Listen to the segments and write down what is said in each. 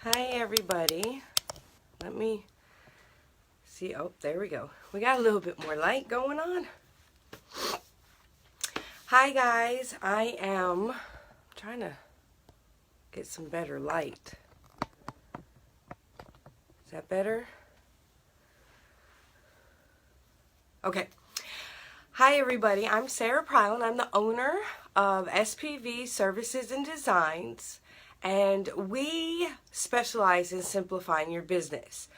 Hi everybody. Let me see. Oh, there we go. We got a little bit more light going on. Hi guys. I am trying to get some better light. Is that better? Okay. Hi everybody. I'm Sarah Pryl and I'm the owner of SPV Services and Designs, and we specialize in simplifying your business.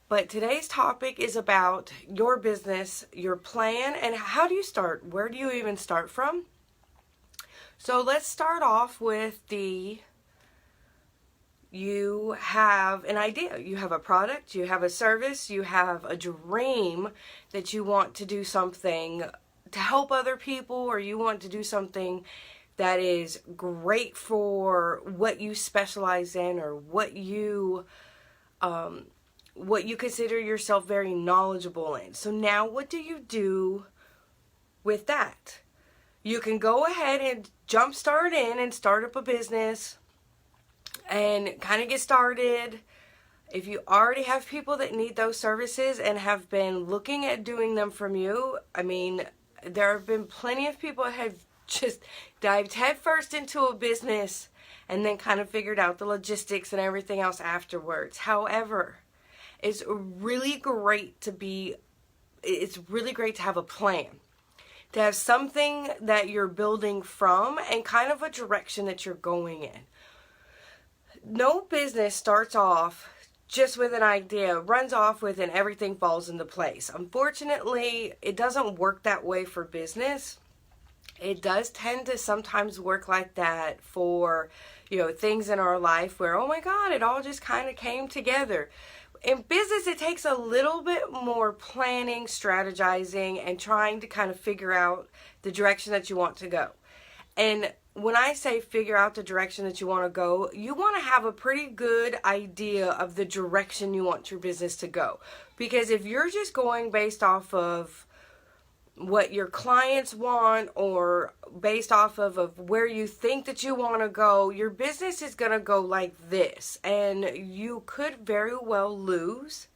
But today's topic is about your business, your plan, and how do you start? Where do you even start from? So let's start off with you have an idea, you have a product, you have a service, you have a dream that you want to do something to help other people, or you want to do something that is great for what you specialize in, or what you consider yourself very knowledgeable in. So now what do you do with that? You can go ahead and jumpstart in and start up a business and kind of get started. If you already have people that need those services and have been looking at doing them from you, I mean, there have been plenty of people that have just dived headfirst into a business and then kind of figured out the logistics and everything else afterwards. However, it's really great to have a plan, to have something that you're building from and kind of a direction that you're going in. No business starts off just with an idea, runs off with, and everything falls into place. Unfortunately, it doesn't work that way for business. It does tend to sometimes work like that for, things in our life where, oh my God, it all just kind of came together. In business, it takes a little bit more planning, strategizing, and trying to kind of figure out the direction that you want to go. And when I say figure out the direction that you want to go, you want to have a pretty good idea of the direction you want your business to go. Because if you're just going based off of what your clients want, or based off of where you think that you want to go, your business is going to go like this. And you could very well lose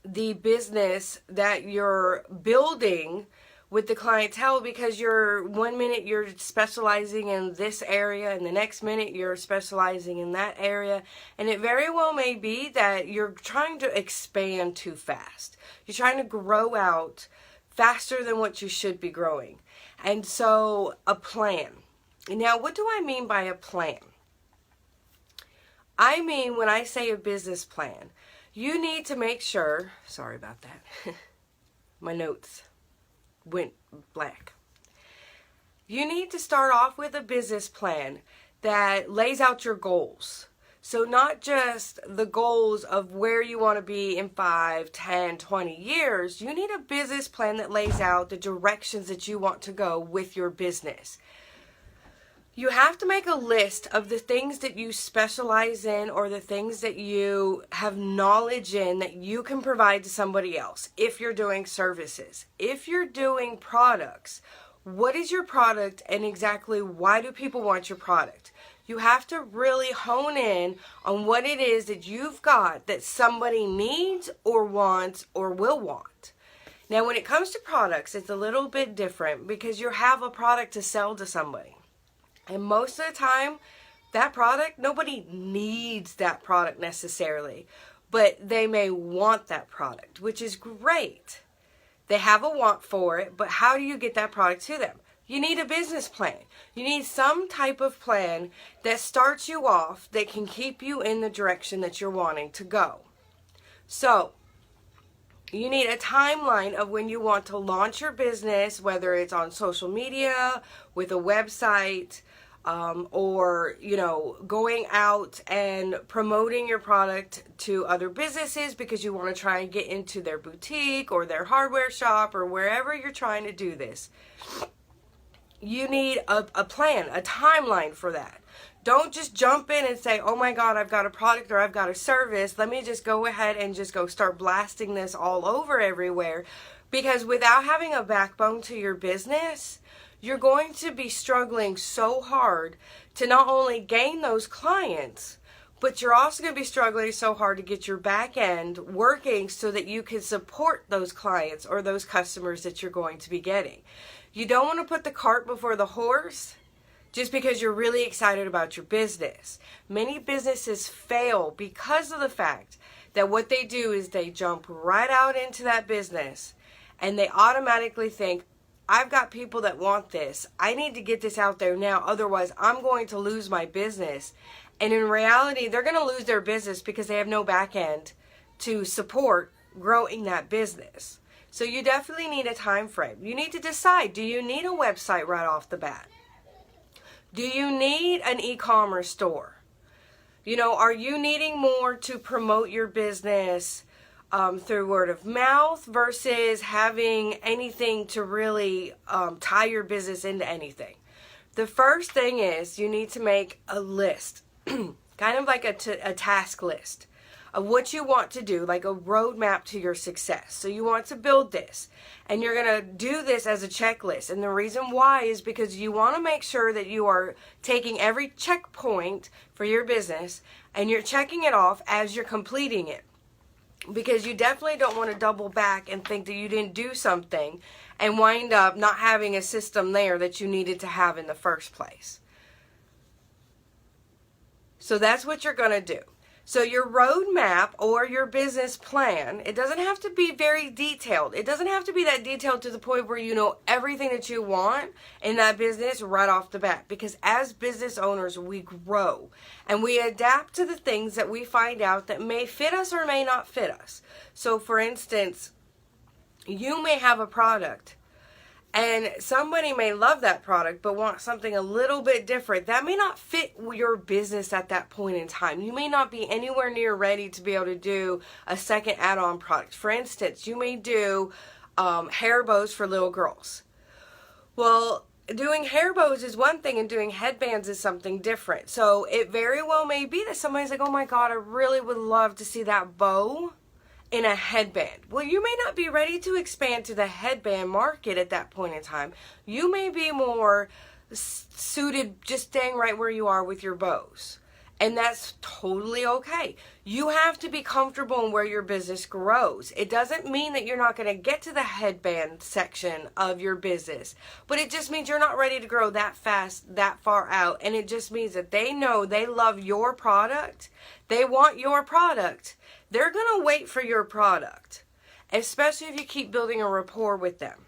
the business that you're building with the clientele, because one minute you're specializing in this area and the next minute you're specializing in that area, and it very well may be that you're trying to expand too fast. You're trying to grow out faster than what you should be growing. And so a plan. Now, what do I mean by a plan? I mean, when I say a business plan, you need to make sure, sorry about that, my notes went black. You need to start off with a business plan that lays out your goals. So not just the goals of where you want to be in 5, 10, 20 years. You need a business plan that lays out the directions that you want to go with your business. You have to make a list of the things that you specialize in, or the things that you have knowledge in that you can provide to somebody else. If you're doing services, if you're doing products, what is your product and exactly why do people want your product? You have to really hone in on what it is that you've got that somebody needs or wants or will want. Now, when it comes to products, it's a little bit different because you have a product to sell to somebody. And most of the time, that product, nobody needs that product necessarily, but they may want that product, which is great. They have a want for it, but how do you get that product to them? You need a business plan. You need some type of plan that starts you off, that can keep you in the direction that you're wanting to go. So, you need a timeline of when you want to launch your business, whether it's on social media, with a website, or, going out and promoting your product to other businesses because you want to try and get into their boutique or their hardware shop or wherever you're trying to do this. You need a plan, a timeline for that. Don't just jump in and say, oh my God, I've got a product or I've got a service. Let me just go ahead and just go start blasting this all over everywhere. Because without having a backbone to your business, you're going to be struggling so hard to not only gain those clients, but you're also going to be struggling so hard to get your back end working so that you can support those clients or those customers that you're going to be getting. You don't want to put the cart before the horse just because you're really excited about your business. Many businesses fail because of the fact that what they do is they jump right out into that business and they automatically think, I've got people that want this. I need to get this out there now. Otherwise, I'm going to lose my business. And in reality, they're going to lose their business because they have no back end to support growing that business. So you definitely need a time frame. You need to decide, do you need a website right off the bat? Do you need an e-commerce store? You know, are you needing more to promote your business through word of mouth versus having anything to really tie your business into anything? The first thing is you need to make a list, kind of like a task list of what you want to do, like a roadmap to your success. So you want to build this, and you're going to do this as a checklist. And the reason why is because you want to make sure that you are taking every checkpoint for your business and you're checking it off as you're completing it. Because you definitely don't want to double back and think that you didn't do something and wind up not having a system there that you needed to have in the first place. So that's what you're going to do. So your roadmap or your business plan, it doesn't have to be very detailed. It doesn't have to be that detailed to the point where you know everything that you want in that business right off the bat. Because as business owners, we grow and we adapt to the things that we find out that may fit us or may not fit us. So for instance, you may have a product and somebody may love that product but want something a little bit different. That may not fit your business at that point in time. You may not be anywhere near ready to be able to do a second add-on product. For instance, you may do hair bows for little girls. Well, doing hair bows is one thing and doing headbands is something different. So it very well may be that somebody's like, oh my God, I really would love to see that bow in a headband. Well, you may not be ready to expand to the headband market at that point in time. You may be more suited just staying right where you are with your bows. And that's totally okay. You have to be comfortable in where your business grows. It doesn't mean that you're not going to get to the headband section of your business, but it just means you're not ready to grow that fast, that far out. And it just means that they know they love your product. They want your product. They're going to wait for your product, especially if you keep building a rapport with them.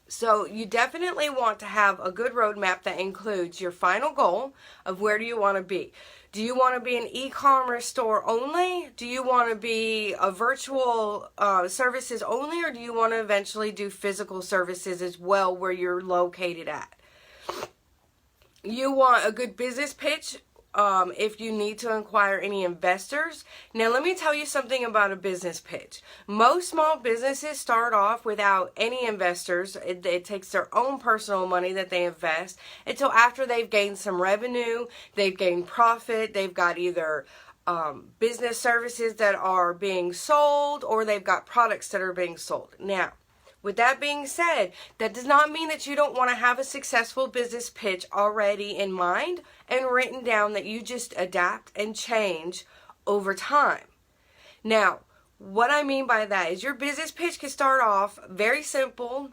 So you definitely want to have a good roadmap that includes your final goal of where do you want to be. Do you want to be an e-commerce store only? Do you want to be a virtual services only? Or do you want to eventually do physical services as well where you're located at? You want a good business pitch if you need to acquire any investors. Now, let me tell you something about a business pitch. Most small businesses start off without any investors. It takes their own personal money that they invest until after they've gained some revenue, they've gained profit, they've got either business services that are being sold or they've got products that are being sold. Now, with that being said, that does not mean that you don't want to have a successful business pitch already in mind and written down that you just adapt and change over time. Now, what I mean by that is your business pitch can start off very simple,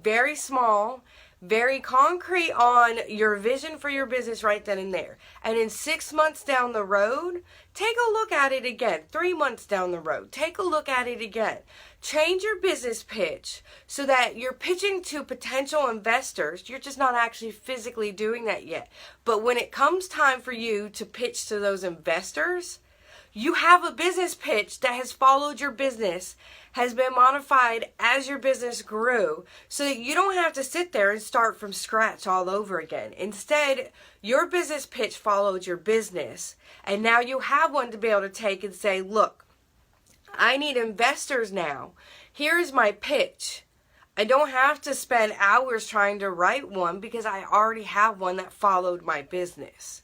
very small, very concrete on your vision for your business right then and there. And in 6 months down the road, take a look at it again. 3 months down the road, take a look at it again. Change your business pitch so that you're pitching to potential investors. You're just not actually physically doing that yet. But when it comes time for you to pitch to those investors, you have a business pitch that has followed your business, has been modified as your business grew, so that you don't have to sit there and start from scratch all over again. Instead, your business pitch followed your business, and now you have one to be able to take and say, look, I need investors now. Here's my pitch. I don't have to spend hours trying to write one because I already have one that followed my business.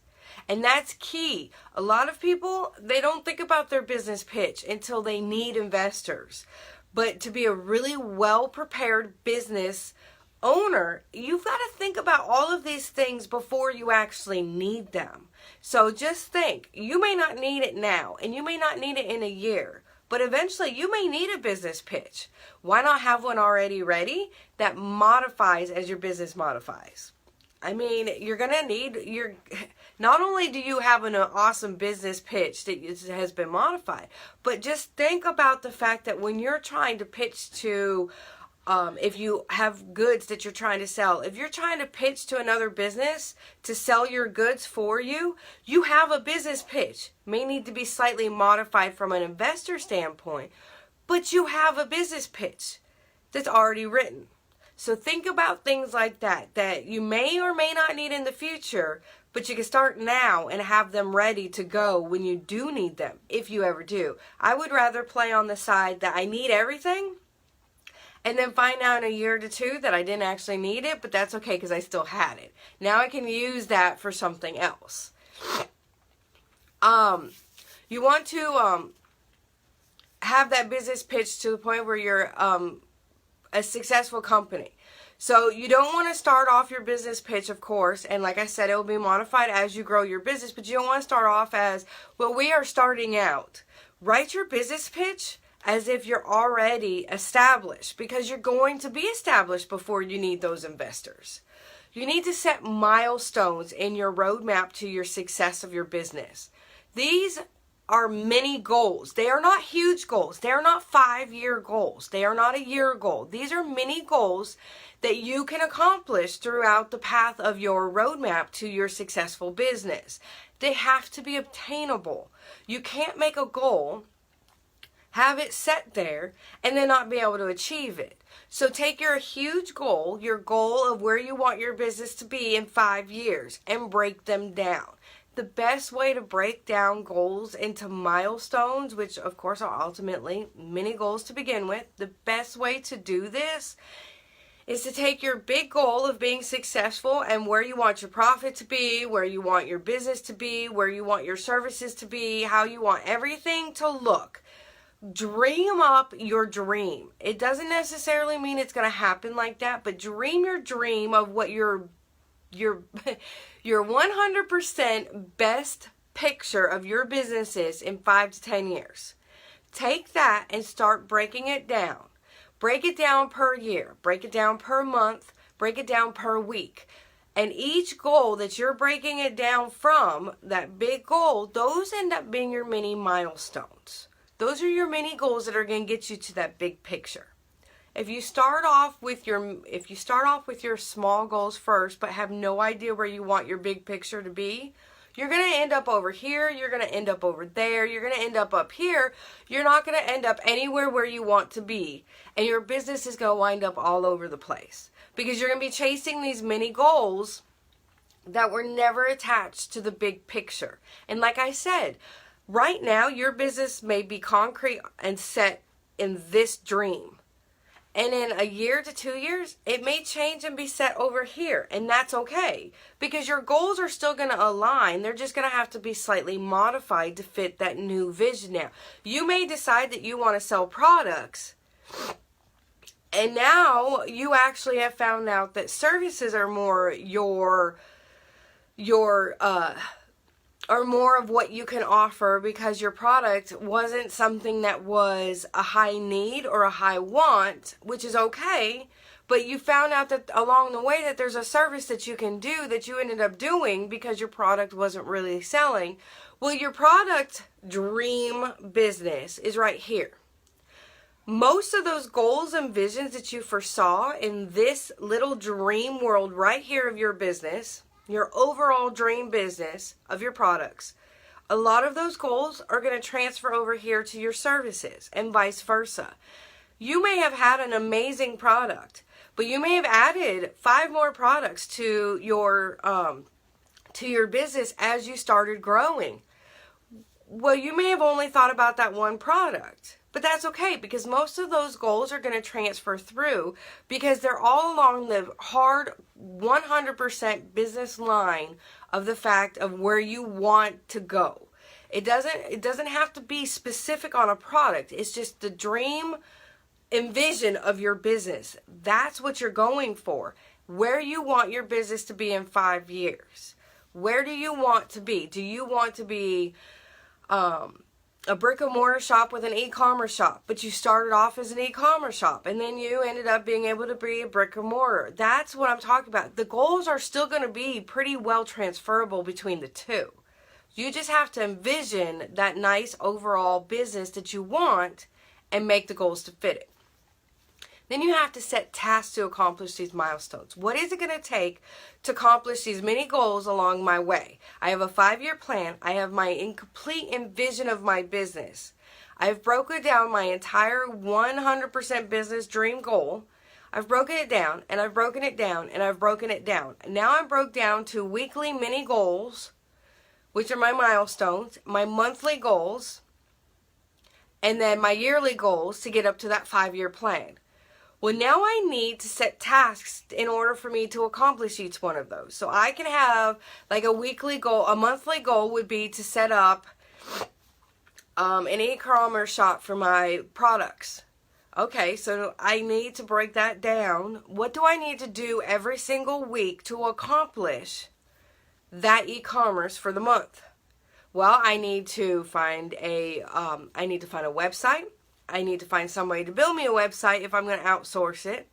And that's key. A lot of people, they don't think about their business pitch until they need investors. But to be a really well-prepared business owner, you've got to think about all of these things before you actually need them. So just think, you may not need it now, and you may not need it in a year, but eventually you may need a business pitch. Why not have one already ready that modifies as your business modifies? I mean, you're going to need not only do you have an awesome business pitch that has been modified, but just think about the fact that when you're trying to pitch to, if you have goods that you're trying to sell, if you're trying to pitch to another business to sell your goods for you, you have a business pitch. May need to be slightly modified from an investor standpoint, but you have a business pitch that's already written. So think about things like that you may or may not need in the future, but you can start now and have them ready to go when you do need them, if you ever do. I would rather play on the side that I need everything and then find out in a year to two that I didn't actually need it, but that's okay because I still had it. Now I can use that for something else. You want to have that business pitch to the point where you're a successful company. So you don't want to start off your business pitch, of course, and like I said, it will be modified as you grow your business, but you don't want to start off as, well, we are starting out. Write your business pitch as if you're already established, because you're going to be established before you need those investors. You need to set milestones in your roadmap to your success of your business. These are mini goals. They are not huge goals. They are not 5-year goals. They are not a year goal. These are mini goals that you can accomplish throughout the path of your roadmap to your successful business. They have to be obtainable. You can't make a goal, have it set there, and then not be able to achieve it. So take your huge goal, your goal of where you want your business to be in 5 years, and break them down. The best way to break down goals into milestones, which of course are ultimately mini goals to begin with, the best way to do this is to take your big goal of being successful and where you want your profit to be, where you want your business to be, where you want your services to be, how you want everything to look. Dream up your dream. It doesn't necessarily mean it's going to happen like that, but dream your dream of what your 100% best picture of your business is in 5 to 10 years. Take that and start breaking it down. Break it down per year. Break it down per month. Break it down per week. And each goal that you're breaking it down from, that big goal, those end up being your mini milestones. Those are your mini goals that are going to get you to that big picture. If you start off with your small goals first, but have no idea where you want your big picture to be, you're going to end up over here, you're going to end up over there, you're going to end up here. You're not going to end up anywhere where you want to be. And your business is going to wind up all over the place. Because you're going to be chasing these mini goals that were never attached to the big picture. And like I said, right now your business may be concrete and set in this dream. And in a year to 2 years, it may change and be set over here. And that's okay. Because your goals are still going to align. They're just going to have to be slightly modified to fit that new vision now. You may decide that you want to sell products. And now you actually have found out that services are more or more of what you can offer, because your product wasn't something that was a high need or a high want, which is okay, but you found out that along the way that there's a service that you can do that you ended up doing because your product wasn't really selling. Well, your product dream business is right here. Most of those goals and visions that you foresaw in this little dream world right here of your business, your overall dream business of your products, a lot of those goals are going to transfer over here to your services and vice versa. You may have had an amazing product, but you may have added 5 more products to your business as you started growing. Well, you may have only thought about that one product. But that's okay, because most of those goals are going to transfer through because they're all along the hard 100% business line of the fact of where you want to go. It doesn't have to be specific on a product. It's just the dream envision of your business. That's what you're going for. Where you want your business to be in 5 years. Where do you want to be? Do you want to be a brick and mortar shop with an e-commerce shop, but you started off as an e-commerce shop and then you ended up being able to be a brick and mortar? That's what I'm talking about. The goals are still going to be pretty well transferable between the two. You just have to envision that nice overall business that you want and make the goals to fit it. Then you have to set tasks to accomplish these milestones. What is it going to take to accomplish these many goals along my way? I have a 5-year plan. I have my incomplete envision of my business. I've broken down my entire 100% business dream goal. I've broken it down, and I've broken it down, and I've broken it down. Now I'm broke down to weekly mini goals, which are my milestones, my monthly goals, and then my yearly goals to get up to that 5-year plan. Well, now I need to set tasks in order for me to accomplish each one of those. So I can have like a weekly goal. A monthly goal would be to set up an e-commerce shop for my products. Okay, so I need to break that down. What do I need to do every single week to accomplish that e-commerce for the month? Well, I need to find a website. I need to find somebody to build me a website if I'm going to outsource it.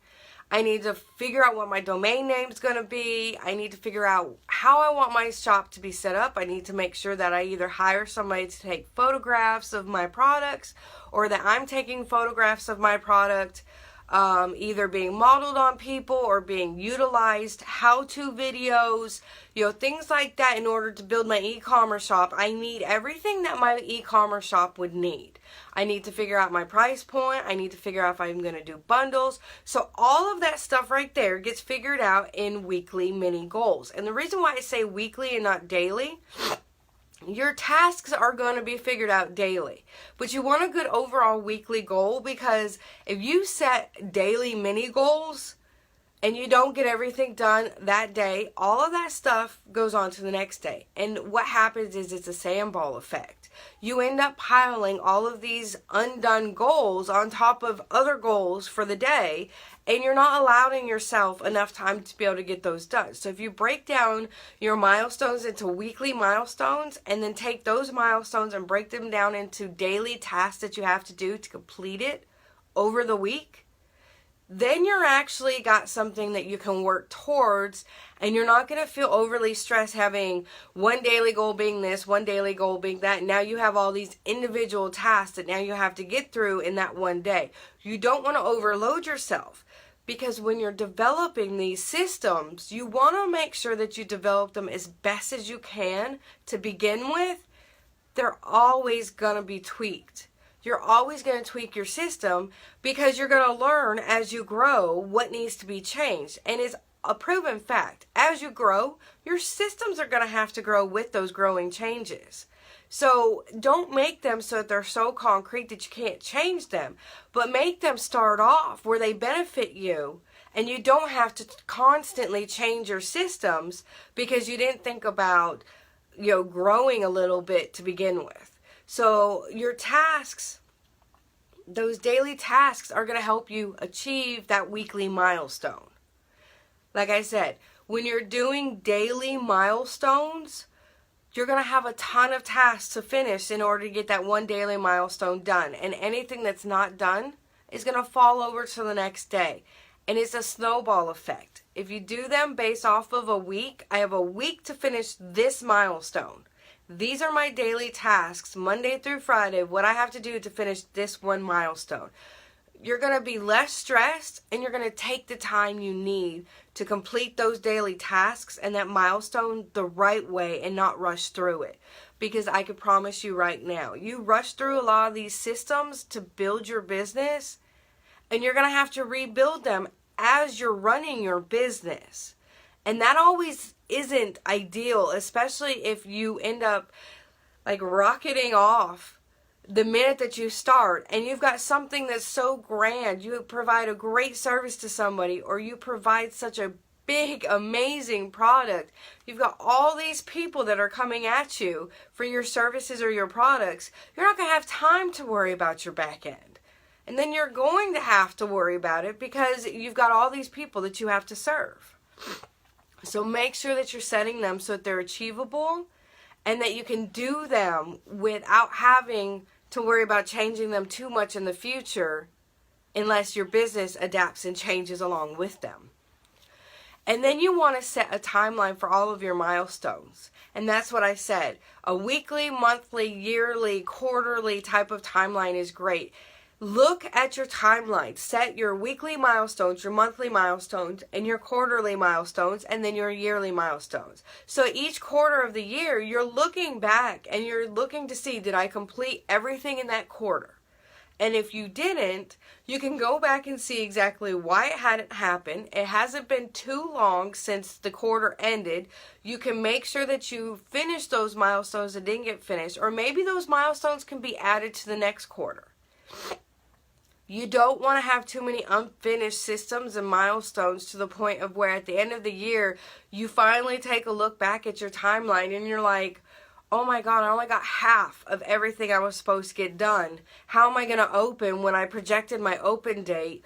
I need to figure out what my domain name is going to be. I need to figure out how I want my shop to be set up. I need to make sure that I either hire somebody to take photographs of my products or that I'm taking photographs of my product, either being modeled on people or being utilized, how-to videos, things like that. In order to build my e-commerce shop, I need everything that my e-commerce shop would need. I need to figure out my price point. I need to figure out if I'm going to do bundles. So all of that stuff right there gets figured out in weekly mini goals. And the reason why I say weekly and not daily, your tasks are going to be figured out daily. But you want a good overall weekly goal, because if you set daily mini goals and you don't get everything done that day, all of that stuff goes on to the next day. And what happens is it's a sandball effect. You end up piling all of these undone goals on top of other goals for the day, and you're not allowing yourself enough time to be able to get those done. So if you break down your milestones into weekly milestones and then take those milestones and break them down into daily tasks that you have to do to complete it over the week, then you're actually got something that you can work towards, and you're not going to feel overly stressed having one daily goal being this, one daily goal being that. Now you have all these individual tasks that now you have to get through in that one day. You don't want to overload yourself, because when you're developing these systems, you want to make sure that you develop them as best as you can to begin with. They're always going to be tweaked. You're always going to tweak your system, because you're going to learn as you grow what needs to be changed. And it's a proven fact. As you grow, your systems are going to have to grow with those growing changes. So don't make them so that they're so concrete that you can't change them, but make them start off where they benefit you, and you don't have to constantly change your systems because you didn't think about, growing a little bit to begin with. So your tasks, those daily tasks, are going to help you achieve that weekly milestone. Like I said, when you're doing daily milestones, you're going to have a ton of tasks to finish in order to get that one daily milestone done. And anything that's not done is going to fall over to the next day. And it's a snowball effect. If you do them based off of a week, I have a week to finish this milestone. These are my daily tasks, Monday through Friday, what I have to do to finish this one milestone. You're going to be less stressed, and you're going to take the time you need to complete those daily tasks and that milestone the right way and not rush through it. Because I can promise you right now, you rush through a lot of these systems to build your business, and you're going to have to rebuild them as you're running your business. And that always isn't ideal, especially if you end up like rocketing off the minute that you start, and you've got something that's so grand. You provide a great service to somebody, or you provide such a big, amazing product. You've got all these people that are coming at you for your services or your products. You're not going to have time to worry about your back end. And then you're going to have to worry about it because you've got all these people that you have to serve. So make sure that you're setting them so that they're achievable and that you can do them without having to worry about changing them too much in the future unless your business adapts and changes along with them. And then you want to set a timeline for all of your milestones. And that's what I said. A weekly, monthly, yearly, quarterly type of timeline is great. Look at your timeline. Set your weekly milestones, your monthly milestones, and your quarterly milestones, and then your yearly milestones. So each quarter of the year, you're looking back and you're looking to see, did I complete everything in that quarter? And if you didn't, you can go back and see exactly why it hadn't happened. It hasn't been too long since the quarter ended. You can make sure that you finish those milestones that didn't get finished, or maybe those milestones can be added to the next quarter. You don't want to have too many unfinished systems and milestones to the point of where at the end of the year, you finally take a look back at your timeline and you're like, oh my God, I only got half of everything I was supposed to get done. How am I going to open when I projected my open date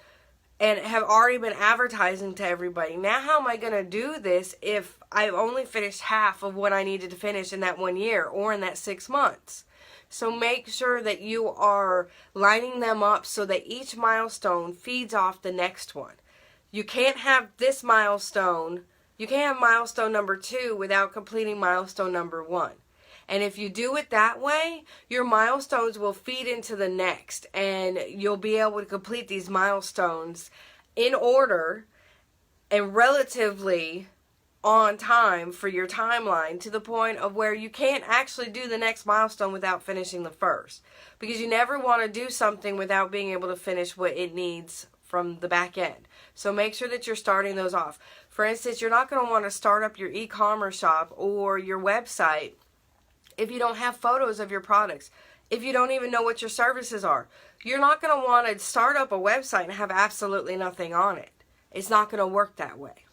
and have already been advertising to everybody? Now how am I going to do this if I've only finished half of what I needed to finish in that 1 year or in that 6 months? So make sure that you are lining them up so that each milestone feeds off the next one. You can't have this milestone, you can't have milestone number 2 without completing milestone number 1. And if you do it that way, your milestones will feed into the next and you'll be able to complete these milestones in order and relatively on time for your timeline, to the point of where you can't actually do the next milestone without finishing the first, because you never want to do something without being able to finish what it needs from the back end. So make sure that you're starting those off. For instance, you're not going to want to start up your e-commerce shop or your website if you don't have photos of your products, if you don't even know what your services are. You're not going to want to start up a website and have absolutely nothing on it. It's not going to work that way.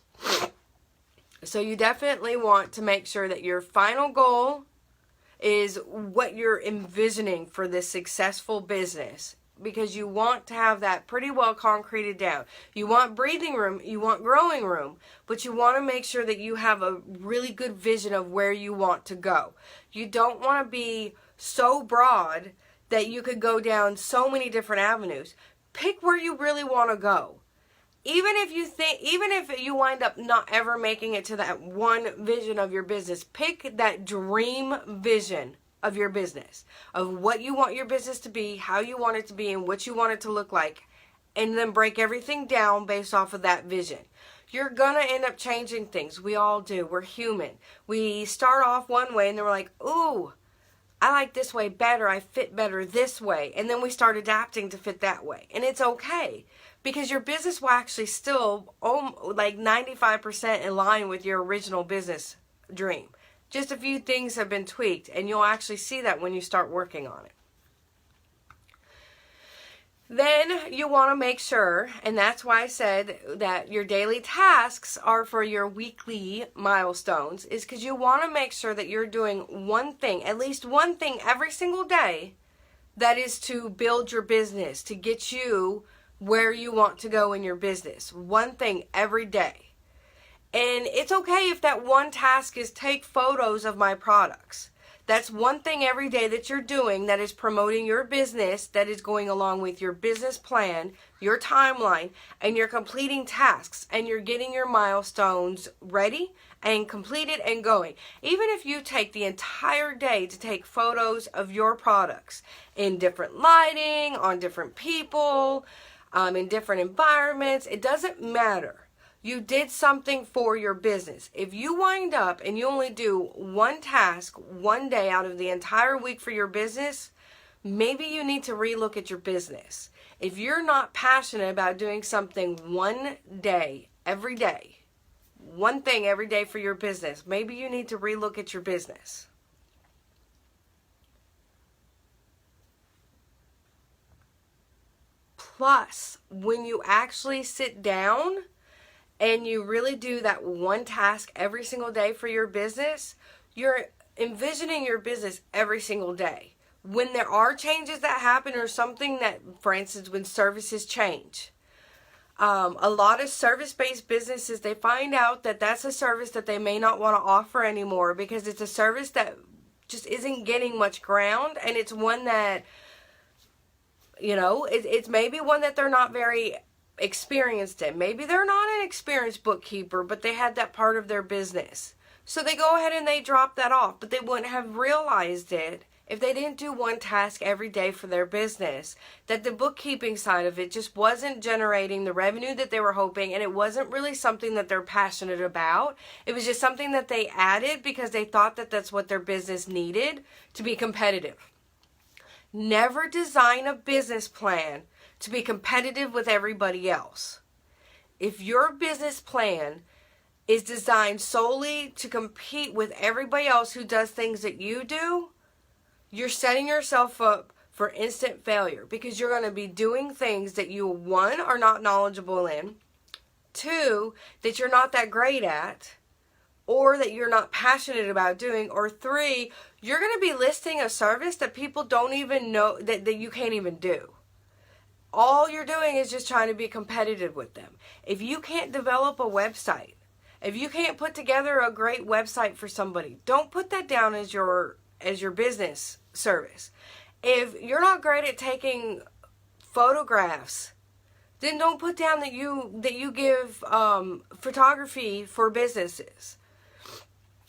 So you definitely want to make sure that your final goal is what you're envisioning for this successful business, because you want to have that pretty well concreted down. You want breathing room, you want growing room, but you want to make sure that you have a really good vision of where you want to go. You don't want to be so broad that you could go down so many different avenues. Pick where you really want to go. Even if you wind up not ever making it to that one vision of your business, pick that dream vision of your business, of what you want your business to be, how you want it to be, and what you want it to look like, and then break everything down based off of that vision. You're gonna end up changing things. We all do. We're human. We start off one way and then we're like, ooh, I like this way better. I fit better this way. And then we start adapting to fit that way. And it's okay, because your business will actually still like 95% in line with your original business dream. Just a few things have been tweaked, and you'll actually see that when you start working on it. Then you want to make sure, and that's why I said that your daily tasks are for your weekly milestones, is because you want to make sure that you're doing one thing, at least one thing every single day, that is to build your business, to get you where you want to go in your business. One thing every day. And it's okay if that one task is take photos of my products. That's one thing every day that you're doing that is promoting your business, that is going along with your business plan, your timeline, and you're completing tasks, and you're getting your milestones ready and completed and going. Even if you take the entire day to take photos of your products in different lighting, on different people, in different environments, it doesn't matter. You did something for your business. If you wind up and you only do one task one day out of the entire week for your business, maybe you need to relook at your business. If you're not passionate about doing something one day, every day, one thing every day for your business, maybe you need to relook at your business. Plus, when you actually sit down and you really do that one task every single day for your business, you're envisioning your business every single day. when there are changes that happen or something that, for instance, when services change, a lot of service-based businesses, they find out that that's a service that they may not want to offer anymore because it's a service that just isn't getting much ground, and it's one that, you know, it's maybe one that they're not very experienced in. Maybe they're not an experienced bookkeeper, but they had that part of their business. So they go ahead and they drop that off, but they wouldn't have realized it if they didn't do one task every day for their business, that the bookkeeping side of it just wasn't generating the revenue that they were hoping, and it wasn't really something that they're passionate about. It was just something that they added because they thought that that's what their business needed to be competitive. Never design a business plan to be competitive with everybody else. If your business plan is designed solely to compete with everybody else who does things that you do, you're setting yourself up for instant failure because you're going to be doing things that you, one, are not knowledgeable in, two, that you're not that great at, or that you're not passionate about doing, or three, you're going to be listing a service that people don't even know, that you can't even do. All you're doing is just trying to be competitive with them. If you can't develop a website, if you can't put together a great website for somebody, don't put that down as your business service. If you're not great at taking photographs, then don't put down that you give photography for businesses.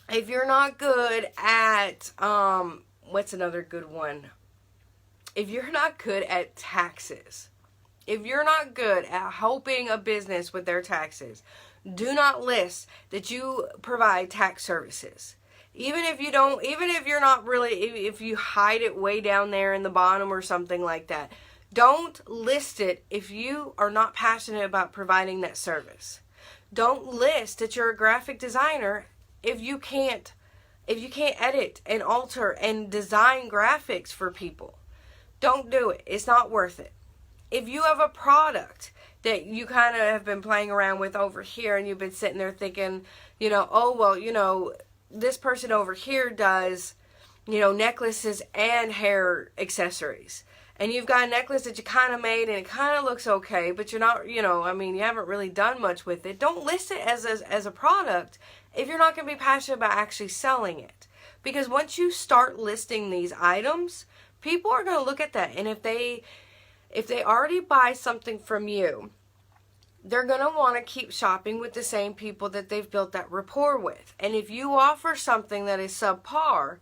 If you're not good at what's another good one? If you're not good at taxes, if you're not good at helping a business with their taxes, do not list that you provide tax services. Even if you're not really, if you hide it way down there in the bottom or something like that, don't list it if you are not passionate about providing that service. Don't list that you're a graphic designer if you can't edit and alter and design graphics for people. Don't do it. It's not worth it. If you have a product that you kind of have been playing around with over here and you've been sitting there thinking, oh, well, this person over here does, necklaces and hair accessories. And you've got a necklace that you kind of made and it kind of looks okay, but you're not, you haven't really done much with it. Don't list it as a product if you're not going to be passionate about actually selling it. Because once you start listing these items, people are going to look at that. And if they already buy something from you, they're going to want to keep shopping with the same people that they've built that rapport with. And if you offer something that is subpar,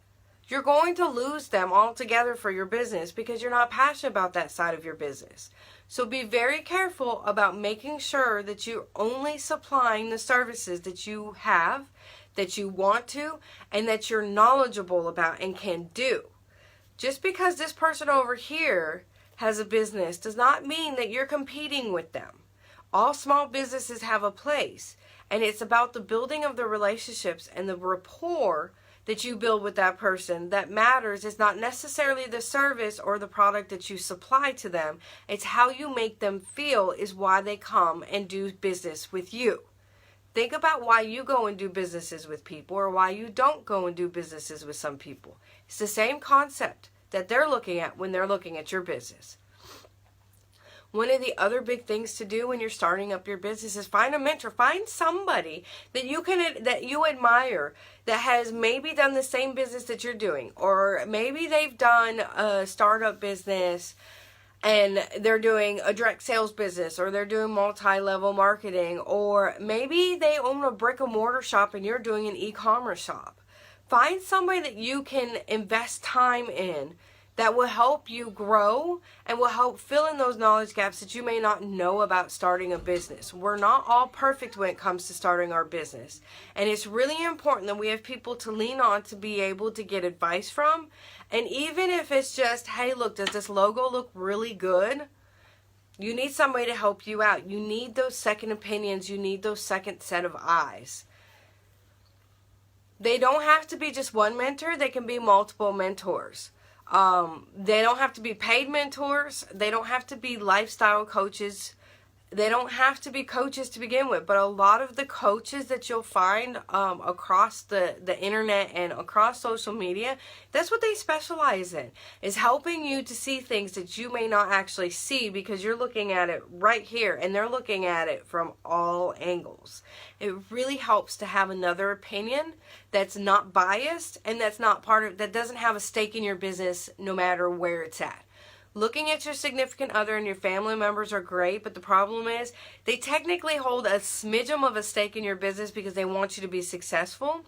you're going to lose them altogether for your business because you're not passionate about that side of your business. So be very careful about making sure that you're only supplying the services that you have, that you want to, and that you're knowledgeable about and can do. Just because this person over here has a business does not mean that you're competing with them. All small businesses have a place, and it's about the building of the relationships and the rapport that you build with that person that matters. It's not necessarily the service or the product that you supply to them. It's how you make them feel is why they come and do business with you. Think about why you go and do businesses with people or why you don't go and do businesses with some people. It's the same concept that they're looking at when they're looking at your business. One of the other big things to do when you're starting up your business is find a mentor. Find somebody that you admire that has maybe done the same business that you're doing, or maybe they've done a startup business and they're doing a direct sales business, or they're doing multi-level marketing, or maybe they own a brick and mortar shop and you're doing an e-commerce shop. Find somebody that you can invest time in that will help you grow and will help fill in those knowledge gaps that you may not know about starting a business. We're not all perfect when it comes to starting our business. And it's really important that we have people to lean on to be able to get advice from. And even if it's just, hey, look, does this logo look really good? You need somebody to help you out. You need those second opinions. You need those second set of eyes. They don't have to be just one mentor. They can be multiple mentors. They don't have to be paid mentors. They don't have to be lifestyle coaches. They don't have to be coaches to begin with, but a lot of the coaches that you'll find across the internet and across social media, that's what they specialize in, is helping you to see things that you may not actually see because you're looking at it right here and they're looking at it from all angles. It really helps to have another opinion that's not biased and that's not that doesn't have a stake in your business no matter where it's at. Looking at your significant other and your family members are great, but the problem is they technically hold a smidgen of a stake in your business because they want you to be successful.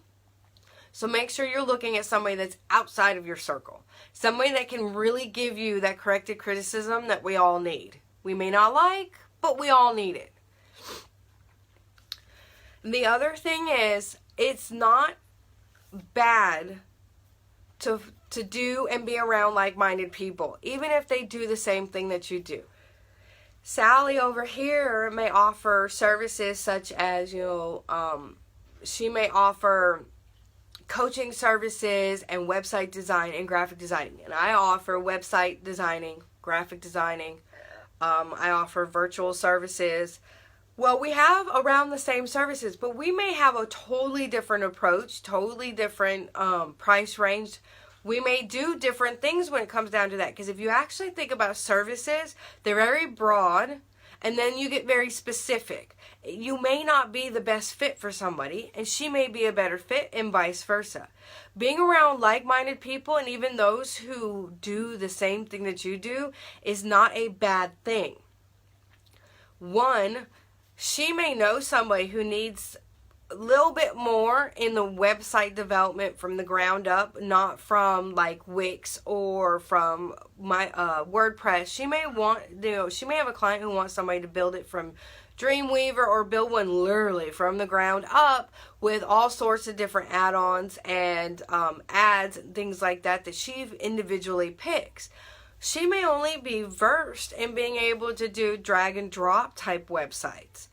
So make sure you're looking at somebody that's outside of your circle. Somebody that can really give you that corrected criticism that we all need. We may not like, but we all need it. The other thing is, it's not bad to do and be around like-minded people, even if they do the same thing that you do. Sally over here may offer services such as, she may offer coaching services and website design and graphic designing. And I offer website designing, graphic designing. I offer virtual services. Well, we have around the same services, but we may have a totally different approach, totally different price range. We may do different things when it comes down to that. Because if you actually think about services, they're very broad and then you get very specific. You may not be the best fit for somebody and she may be a better fit and vice versa. Being around like-minded people and even those who do the same thing that you do is not a bad thing. One, she may know somebody who needs a little bit more in the website development from the ground up, not from like Wix or from my WordPress. She may she may have a client who wants somebody to build it from Dreamweaver or build one literally from the ground up with all sorts of different add-ons and ads and things like that that she individually picks. She may only be versed in being able to do drag and drop type websites.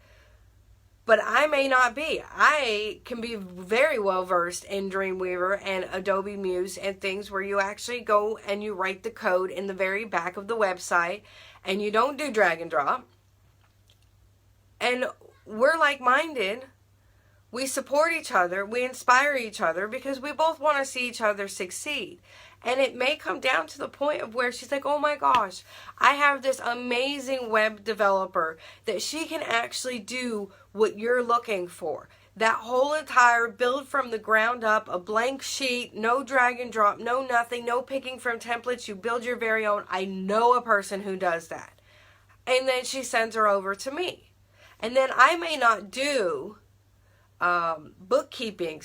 But I may not be. I can be very well versed in Dreamweaver and Adobe Muse and things where you actually go and you write the code in the very back of the website and you don't do drag and drop. And we're like-minded. We support each other. We inspire each other because we both want to see each other succeed. And it may come down to the point of where she's like, oh my gosh, I have this amazing web developer that she can actually do what you're looking for. That whole entire build from the ground up, a blank sheet, no drag and drop, no nothing, no picking from templates. You build your very own. I know a person who does that. And then she sends her over to me. And then I may not do bookkeeping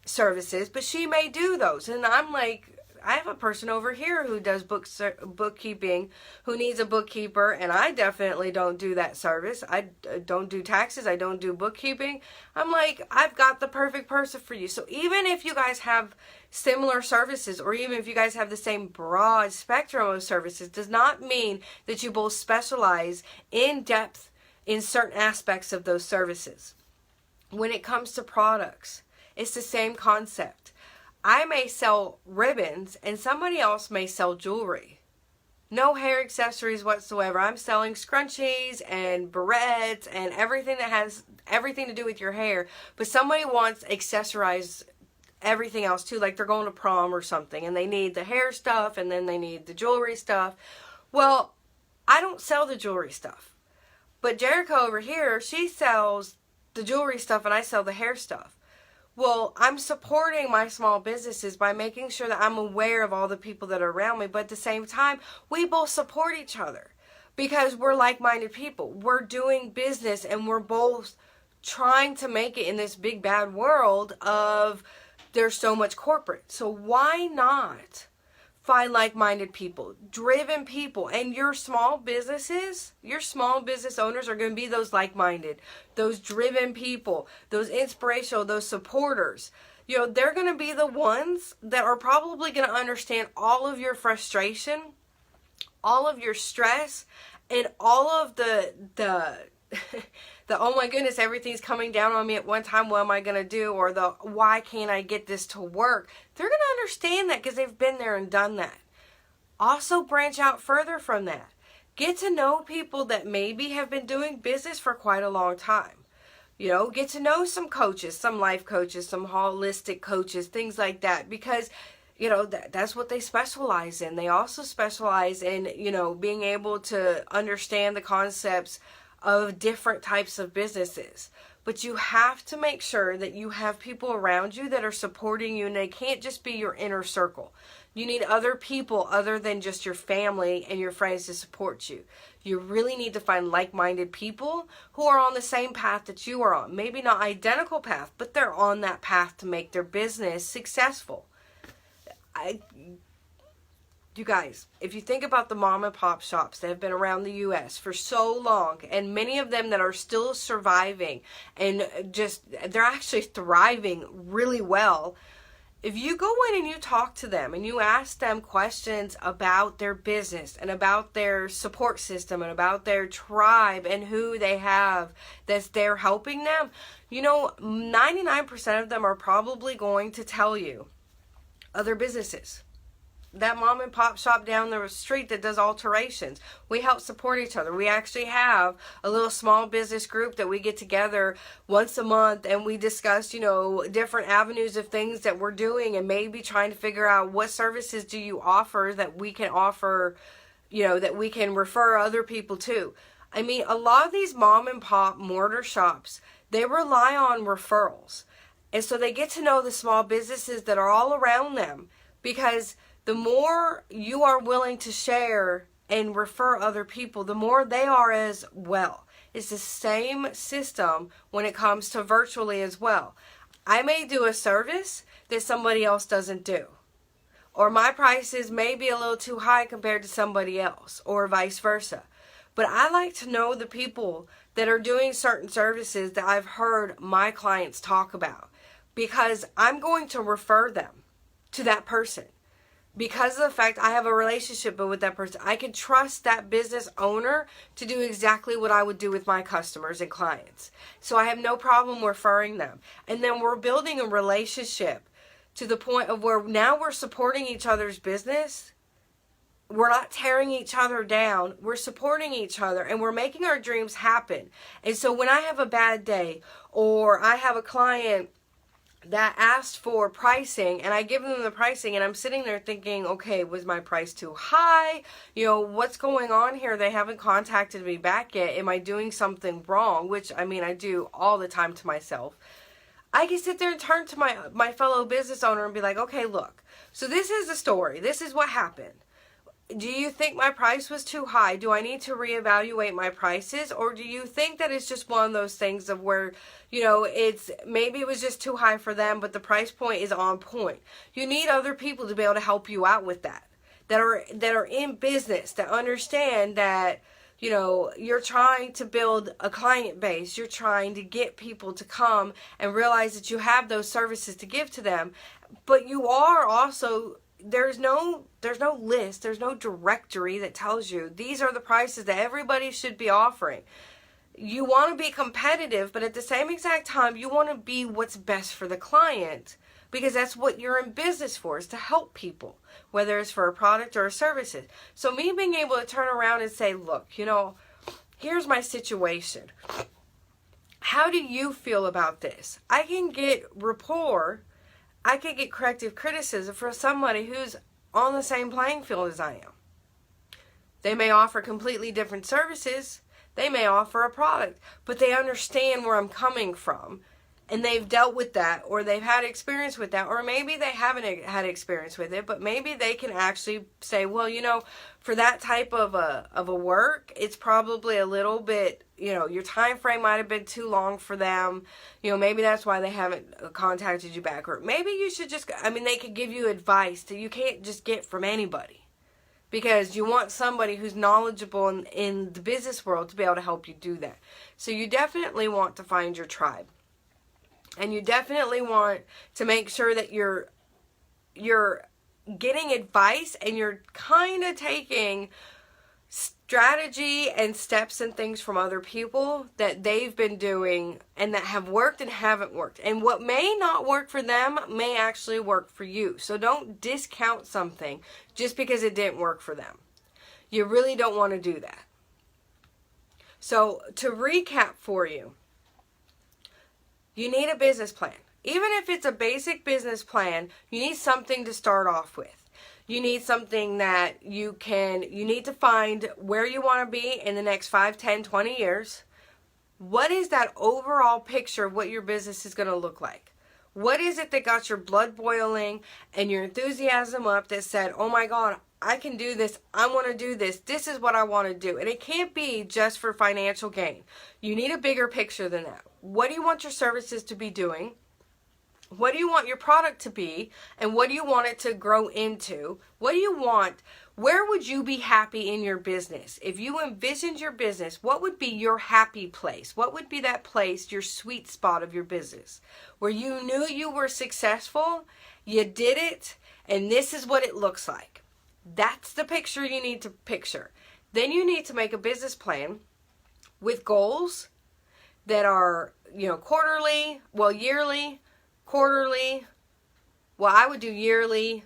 services, but she may do those. And I'm like, I have a person over here who does bookkeeping, who needs a bookkeeper, and I definitely don't do that service. I don't do taxes. I don't do bookkeeping. I'm like, I've got the perfect person for you. So even if you guys have similar services, or even if you guys have the same broad spectrum of services, does not mean that you both specialize in depth in certain aspects of those services. When it comes to products, it's the same concept. I may sell ribbons and somebody else may sell jewelry. No hair accessories whatsoever. I'm selling scrunchies and barrettes and everything that has everything to do with your hair. But somebody wants accessorized everything else too. Like they're going to prom or something and they need the hair stuff and then they need the jewelry stuff. Well, I don't sell the jewelry stuff. But Jericho over here, she sells the jewelry stuff and I sell the hair stuff. Well, I'm supporting my small businesses by making sure that I'm aware of all the people that are around me. But at the same time, we both support each other because we're like-minded people. We're doing business and we're both trying to make it in this big bad world of there's so much corporate. So why not find like-minded people, driven people, and your small businesses, your small business owners are going to be those like-minded, those driven people, those inspirational, those supporters. You know, they're going to be the ones that are probably going to understand all of your frustration, all of your stress, and all of the oh my goodness, everything's coming down on me at one time, what am I going to do? Or the why can't I get this to work? They're going to understand that because they've been there and done that. Also branch out further from that. Get to know people that maybe have been doing business for quite a long time. You know, get to know some coaches, some life coaches, some holistic coaches, things like that, because, you know, that's what they specialize in. They also specialize in, you know, being able to understand the concepts of different types of businesses. But you have to make sure that you have people around you that are supporting you, and they can't just be your inner circle. You need other people other than just your family and your friends to support you. You really need to find like-minded people who are on the same path that you are on. Maybe not identical path, but they're on that path to make their business successful. You guys, if you think about the mom and pop shops that have been around the U.S. for so long, and many of them that are still surviving and just, they're actually thriving really well. If you go in and you talk to them and you ask them questions about their business and about their support system and about their tribe and who they have that's there helping them, you know, 99% of them are probably going to tell you other businesses. That mom and pop shop down the street that does alterations, we help support each other. We actually have a little small business group that we get together once a month, and we discuss, you know, different avenues of things that we're doing, and maybe trying to figure out what services do you offer that we can offer, you know, that we can refer other people to. I mean, a lot of these mom and pop mortar shops, they rely on referrals. And so they get to know the small businesses that are all around them, because the more you are willing to share and refer other people, the more they are as well. It's the same system when it comes to virtually as well. I may do a service that somebody else doesn't do, or my prices may be a little too high compared to somebody else, or vice versa. But I like to know the people that are doing certain services that I've heard my clients talk about, because I'm going to refer them to that person. Because of the fact I have a relationship with that person, I can trust that business owner to do exactly what I would do with my customers and clients. So I have no problem referring them. And then we're building a relationship to the point of where now we're supporting each other's business. We're not tearing each other down. We're supporting each other, and we're making our dreams happen. And so when I have a bad day, or I have a client that asked for pricing, and I give them the pricing, and I'm sitting there thinking, okay, was my price too high? You know, what's going on here? They haven't contacted me back yet. Am I doing something wrong? Which, I mean, I do all the time to myself. I can sit there and turn to my fellow business owner and be like, okay, look, so this is the story. This is what happened. Do you think my price was too high? Do I need to reevaluate my prices? Or do you think that it's just one of those things of where, you know, it's maybe it was just too high for them, but the price point is on point? You need other people to be able to help you out with that are in business, that understand that, you know, you're trying to build a client base. You're trying to get people to come and realize that you have those services to give to them, but you are also, there's no list, there's no directory that tells you these are the prices that everybody should be offering. You want to be competitive, but at the same exact time, you want to be what's best for the client, because that's what you're in business for, is to help people, whether it's for a product or a service. So me being able to turn around and say, look, you know, here's my situation. How do you feel about this? I can get rapport, I could get corrective criticism from somebody who's on the same playing field as I am. They may offer completely different services. They may offer a product, but they understand where I'm coming from, and they've dealt with that, or they've had experience with that, or maybe they haven't had experience with it, but maybe they can actually say, well, you know, for that type of a work, it's probably a little bit, you know, your time frame might have been too long for them. You know, maybe that's why they haven't contacted you back. Or maybe you should just, I mean, they could give you advice that you can't just get from anybody, because you want somebody who's knowledgeable in the business world to be able to help you do that. So you definitely want to find your tribe. And you definitely want to make sure that you're getting advice, and you're kind of taking strategy and steps and things from other people that they've been doing and that have worked and haven't worked. And what may not work for them may actually work for you. So don't discount something just because it didn't work for them. You really don't want to do that. So to recap for you, you need a business plan. Even if it's a basic business plan, you need something to start off with. You need something that you need to find where you want to be in the next 5, 10, 20 years. What is that overall picture of what your business is going to look like? What is it that got your blood boiling and your enthusiasm up that said, oh my God, I can do this. I want to do this. This is what I want to do. And it can't be just for financial gain. You need a bigger picture than that. What do you want your services to be doing? What do you want your product to be? And what do you want it to grow into? What do you want? Where would you be happy in your business? If you envisioned your business, what would be your happy place? What would be that place, your sweet spot of your business? Where you knew you were successful, you did it, and this is what it looks like. That's the picture you need to picture. Then you need to make a business plan with goals that are, quarterly, yearly, quarterly. Well, I would do yearly,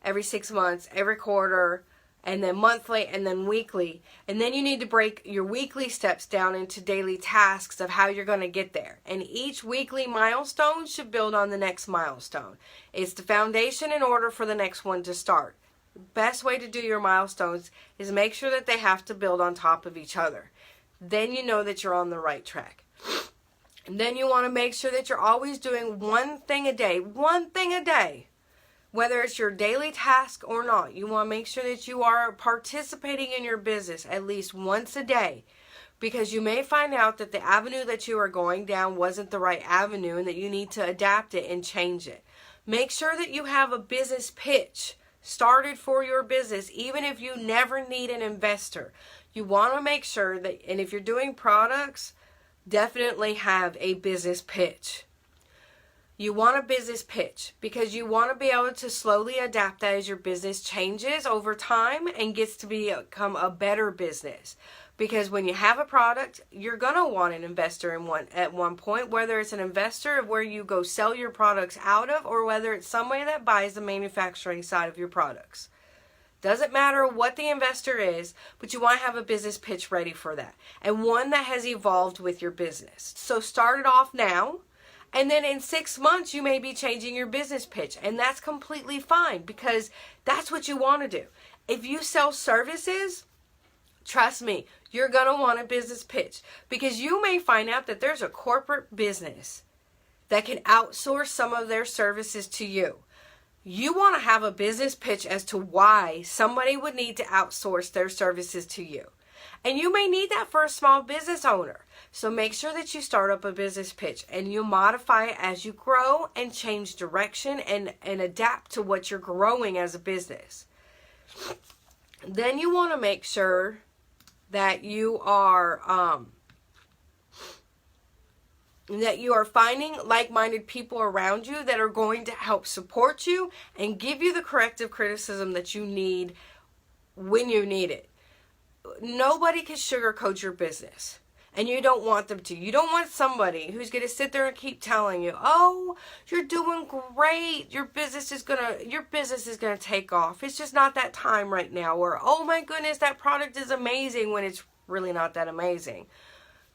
every 6 months, every quarter, and then monthly, and then weekly. And then you need to break your weekly steps down into daily tasks of how you're going to get there. And each weekly milestone should build on the next milestone. It's the foundation in order for the next one to start. Best way to do your milestones is make sure that they have to build on top of each other. Then you know that you're on the right track. And then you want to make sure that you're always doing one thing a day. Whether it's your daily task or not, you want to make sure that you are participating in your business at least once a day. Because you may find out that the avenue that you are going down wasn't the right avenue and that you need to adapt it and change it. Make sure that you have a business pitch started for your business, even if you never need an investor. You want to make sure that, and if you're doing products, definitely have a business pitch. You want a business pitch because you want to be able to slowly adapt that as your business changes over time and gets to become a better business. Because when you have a product, you're going to want an investor at one point, whether it's an investor of where you go sell your products out of, or whether it's somebody that buys the manufacturing side of your products. Doesn't matter what the investor is, but you want to have a business pitch ready for that. And one that has evolved with your business. So start it off now. And then in 6 months, you may be changing your business pitch. And that's completely fine because that's what you want to do. If you sell services, trust me, you're going to want a business pitch. Because you may find out that there's a corporate business that can outsource some of their services to you. You want to have a business pitch as to why somebody would need to outsource their services to you. And you may need that for a small business owner. So make sure that you start up a business pitch and you modify it as you grow and change direction and adapt to what you're growing as a business. Then you want to make sure that you are finding like-minded people around you that are going to help support you and give you the corrective criticism that you need when you need it. Nobody can sugarcoat your business, and you don't want them to. You don't want somebody who's going to sit there and keep telling you, "Oh, you're doing great. Your business is gonna take off. It's just not that time right now." Or, "Oh my goodness, that product is amazing," when it's really not that amazing.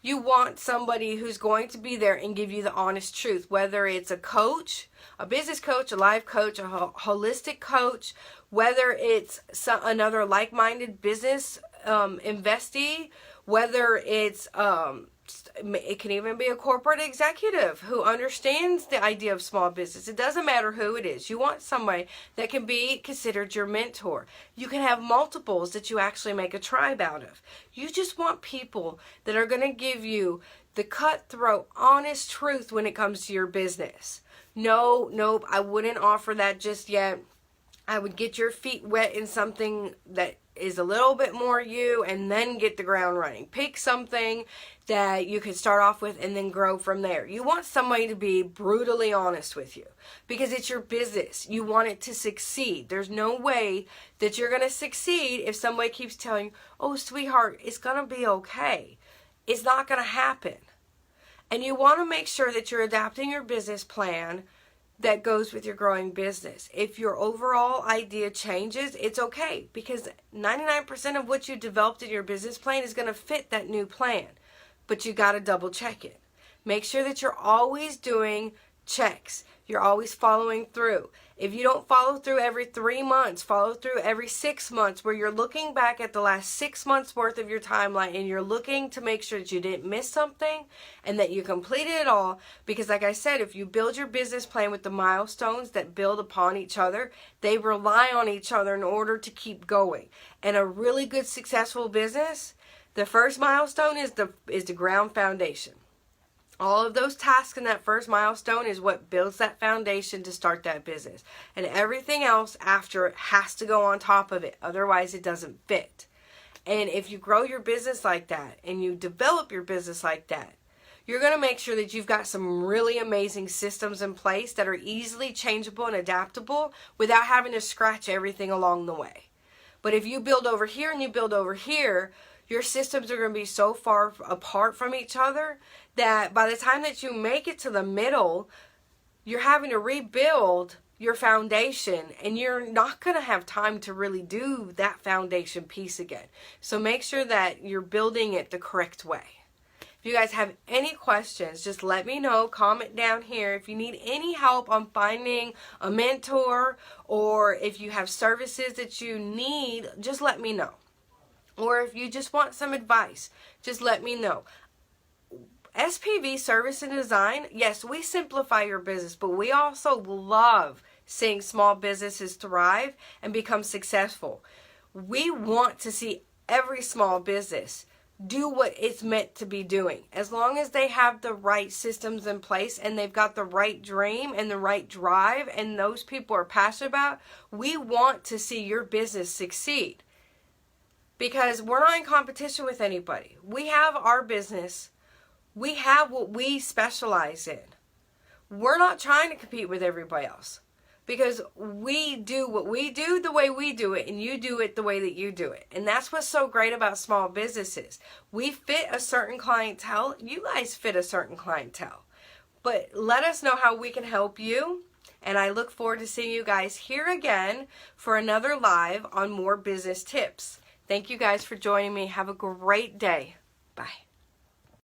You want somebody who's going to be there and give you the honest truth, whether it's a coach, a business coach, a life coach, a holistic coach, whether it's another like-minded business investee, whether it's it can even be a corporate executive who understands the idea of small business. It doesn't matter who it is. You want somebody that can be considered your mentor. You can have multiples that you actually make a tribe out of. You just want people that are going to give you the cutthroat, honest truth when it comes to your business. Nope, I wouldn't offer that just yet. I would get your feet wet in something that is a little bit more you and then get the ground running. Pick something that you can start off with and then grow from there. You want somebody to be brutally honest with you because it's your business. You want it to succeed. There's no way that you're going to succeed if somebody keeps telling you, "Oh, sweetheart, it's going to be okay." It's not going to happen. And you want to make sure that you're adapting your business plan that goes with your growing business. If your overall idea changes, it's okay, because 99% of what you developed in your business plan is going to fit that new plan. But you got to double check it. Make sure that you're always doing checks. You're always following through. If you don't follow through every 3 months, follow through every 6 months, where you're looking back at the last 6 months worth of your timeline and you're looking to make sure that you didn't miss something and that you completed it all. Because like I said, if you build your business plan with the milestones that build upon each other, they rely on each other in order to keep going. And a really good successful business, the first milestone is the ground foundation. All of those tasks in that first milestone is what builds that foundation to start that business. And everything else after it has to go on top of it. Otherwise, it doesn't fit. And if you grow your business like that and you develop your business like that, you're going to make sure that you've got some really amazing systems in place that are easily changeable and adaptable without having to scratch everything along the way. But if you build over here and you build over here, your systems are going to be so far apart from each other that by the time that you make it to the middle, you're having to rebuild your foundation, and you're not going to have time to really do that foundation piece again. So make sure that you're building it the correct way. If you guys have any questions, just let me know. Comment down here. If you need any help on finding a mentor, or if you have services that you need, just let me know. Or if you just want some advice, just let me know. SPV Service and Design, yes, we simplify your business, but we also love seeing small businesses thrive and become successful. We want to see every small business do what it's meant to be doing. As long as they have the right systems in place and they've got the right dream and the right drive and those people are passionate about, we want to see your business succeed. Because we're not in competition with anybody. We have our business. We have what we specialize in. We're not trying to compete with everybody else. Because we do what we do the way we do it, and you do it the way that you do it. And that's what's so great about small businesses. We fit a certain clientele. You guys fit a certain clientele. But let us know how we can help you. And I look forward to seeing you guys here again for another live on more business tips. Thank you guys for joining me. Have a great day. Bye.